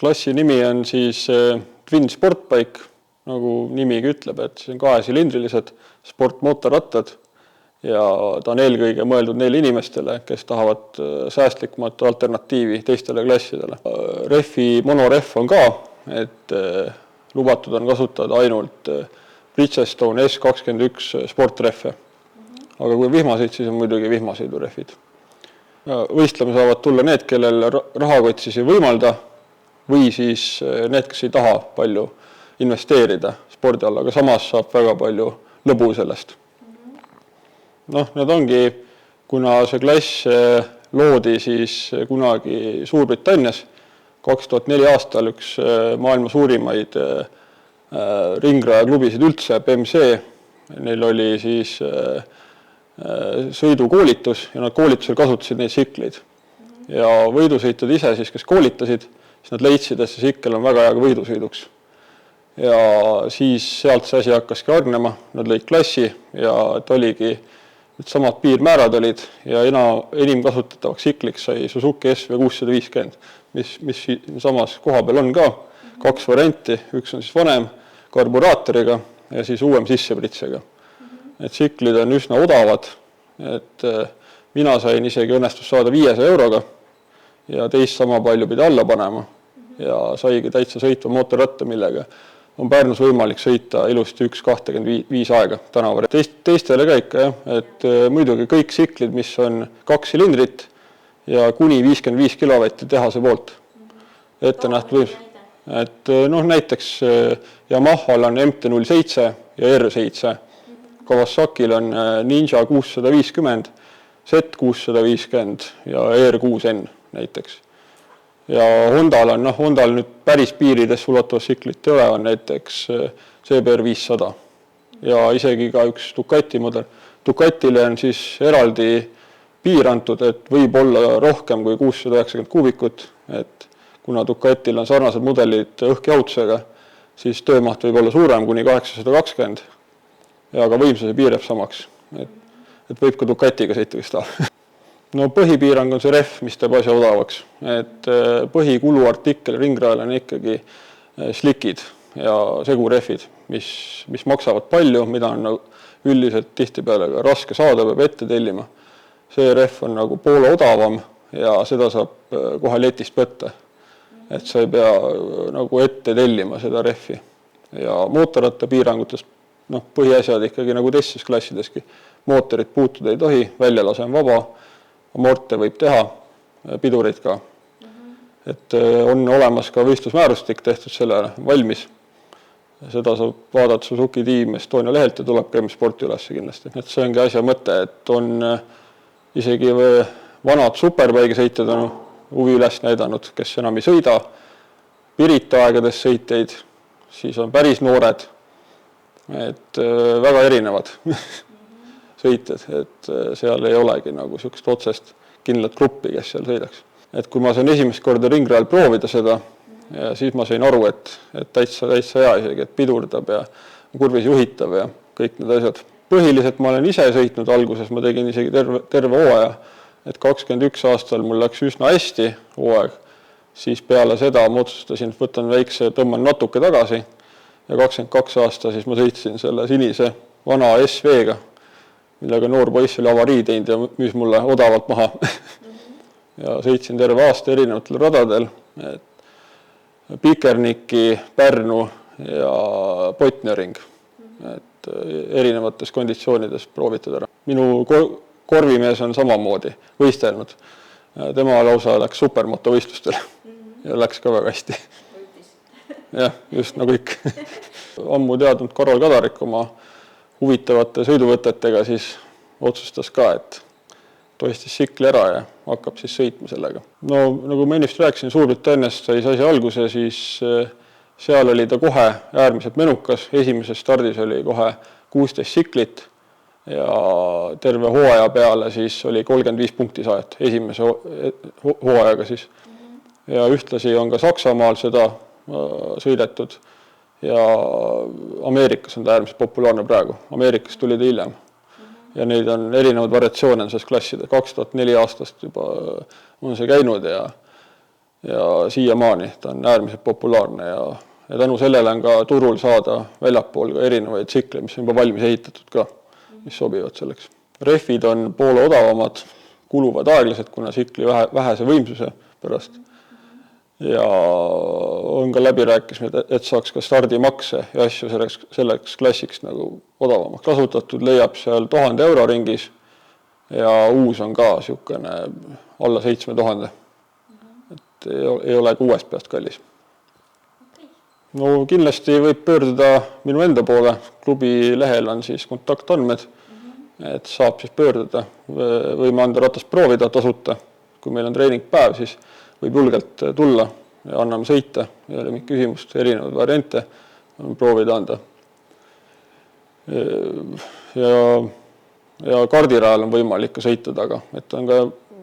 Klassi nimi on siis Twin Sportbike, nagu nimigi ütleb, et see on 2-silindrilised sportmootorrattad ja ta on eelkõige mõeldud neile inimestele, kes tahavad säästlikumat alternatiivi teistele klassidele. Rehvi monorehv on ka, et lubatud on kasutada ainult Bridgestone S21 sportrehve. Aga kui vihmaseid, siis on muidugi vihmasõidurehvid. Võistlema saavad tulla need, kellel rahakott siis ei võimalda või siis need, kes ei taha palju investeerida spordi alla, aga samas saab väga palju lõbu sellest. Need ongi, kuna see klass loodi siis kunagi Suurbritannias 2004 aastal üks maailma suurimaid ringrajaklubisid üldse, BMC, neil oli siis sõidukoolitus ja nad koolitusel kasutasid neid sikleid. Ja võidusõitjad ise siis, kes koolitasid, siis nad leidsid, et see sikkel on väga hea võidusõiduks. Ja siis sealt see asi hakkaski argnema, nad lõid klassi ja et oligi, et samad piirmäärad olid ja enim kasutatavaks sikliks sai Suzuki SV650, mis samas koha peal on ka 2 varianti, üks on siis vanem karburaatoriga ja siis uuem sissepritsega. Et siklid on üsna odavad, et mina sain isegi õnnestus saada 500 euroga ja teist sama palju pidi alla panema ja saigi täitsa sõitva mootorratta, millega on Pärnus võimalik sõita ilusti 1.25 aega tänaval. Teistele ka ikka, et muidugi kõik siklid, mis on 2 silindrit ja kuni 55 kilovatti tehase poolt ette nähtud võib. Et näiteks Yamahal on MT-07 ja R7. Kawasakil on Ninja 650, Z650 ja R6N näiteks. Ja Hondal nüüd päris piirides ulatuvas siklit ei ole, on näiteks CBR 500 ja isegi ka üks Ducati mudel. Ducatile on siis eraldi piir antud, et võib olla rohkem kui 690 kuubikut, et kuna Ducatil on sarnased mudelid õhkjahutusega, siis töömaht võib olla suurem kuni 820 ja ka võimsuse piir jääb samaks, et võib ka Ducatiga sõita, kes tahab. Põhipiirang on see rehv, mis teeb asja odavaks, et põhikuluartikkel ringrajal on ikkagi slikid ja segurehvid, mis maksavad palju, mida on üldiselt tihtipeale ka raske saada, peab ette tellima. See rehv on nagu poole odavam ja seda saab kohe letist võtta, et sa ei pea nagu ette tellima seda rehvi. Ja mootorratta piirangutest põhiasjad ikkagi nagu teistes klassideski. Mootorit puutuda ei tohi, väljalase on vaba, amorte võib teha, pidurid ka. Et on olemas ka võistlusmäärustik tehtud selle valmis. Seda saab vaadata Suzuki Team Estonia lehelt ja tuleb ka M-sporti ülesse kindlasti. Et see ongi asja mõte, et on isegi vanad superbike'i sõitjad on huvi üles näidanud, kes enam ei sõida, Pirita aegades sõiteid, siis on päris noored, et väga erinevad sõitjad, et seal ei olegi nagu sellist otsest kindlat gruppi, kes seal sõidaks. Et kui ma sain esimest korda ringrajal proovida seda, ja siis ma sain aru, et täitsa hea isegi, et pidurdab ja kurvis juhitav ja kõik need asjad. Põhiliselt ma olen ise sõitnud alguses, ma tegin isegi terve hooaja, et 21 aastal mul läks üsna hästi hooaeg, siis peale seda ma otsustasin, et võtan väikse, tõmban natuke tagasi ja 22 aasta siis ma sõitsin selle sinise vana SV-ga, millega noor poiss oli avarii teinud ja müüs mulle odavalt maha. Ja sõitsin terve aasta erinevatel radadel, et Pikerniki, Pärnu ja Potnering, et erinevates konditsioonides proovitud ära. Minu korvimees on samamoodi võistelnud. Tema lausa läks supermotovõistlustele ja läks ka väga hästi. Jah, just nagu ikka. Ammu teadnud Karol Kadarik oma huvitavate sõiduvõtetega, siis otsustas ka, et toistis sikli ära ja hakkab siis sõitma sellega. Nagu ma ennist rääkisin, Suurbritanniast sai asi alguse, siis seal oli ta kohe äärmiselt menukas. Esimeses stardis oli kohe 16 siklit ja terve hooaja peale siis oli 35 punkti saajat esimese hooajaga siis. Ja ühtlasi on ka Saksamaal seda sõidetud ja Ameerikas on ta äärmiselt populaarne praegu. Ameerikas tuli ta hiljem. Ja neid on erinevad variatsioone selles klasside. 2004 aastast juba on see käinud ja ja siiamaani ta on äärmiselt populaarne ja tänu sellele on ka turul saada väljapool ka erinevaid tsikleid, mis on juba valmis ehitatud ka, mis sobivad selleks. Rehvid on poole odavamad, kuluvad aeglaselt, kuna tsikli vähese võimsuse pärast. Ja on ka läbirääkimised, et saaks ka stardimakse ja asju selleks klassiks nagu odavamaks kasutatud, leiab seal 1000 euro ringis ja uus on ka niisugune alla 7000. Et ei ole ka uuest peast kallis. No kindlasti võib pöörduda minu enda poole, klubi lehel on siis kontaktandmed, et saab siis pöörduda, võime anda ratast proovida tasuta, kui meil on treeningpäev, siis võib julgelt tulla ja anname sõita, ei ole mingit küsimust, erinevaid variante proovida anda. Ja kardirajal on võimalik ka sõita taga, et on ka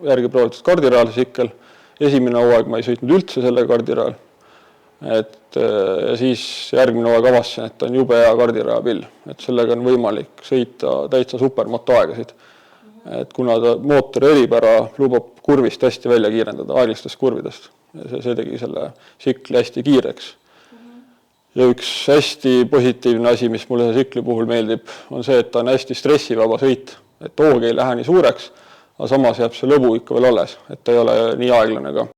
järgi proovitud kardirajal sikkel. Esimene hooaeg ma ei sõitnud üldse selle kardirajal. Ja siis järgmine hooaeg avastasin, et on jube hea kardirajapill, et sellega on võimalik sõita täitsa supermotoaegasid. Et kuna ta mootori eripära lubab kurvist hästi välja kiirendada, aeglastest kurvidest. See tegi selle sikli hästi kiireks. Ja üks hästi positiivne asi, mis mulle see sikli puhul meeldib, on see, et ta on hästi stressivaba sõit. Et hoog ei lähe nii suureks, aga samas jääb see lõbu ikka veel alles, et ta ei ole nii aeglane ka.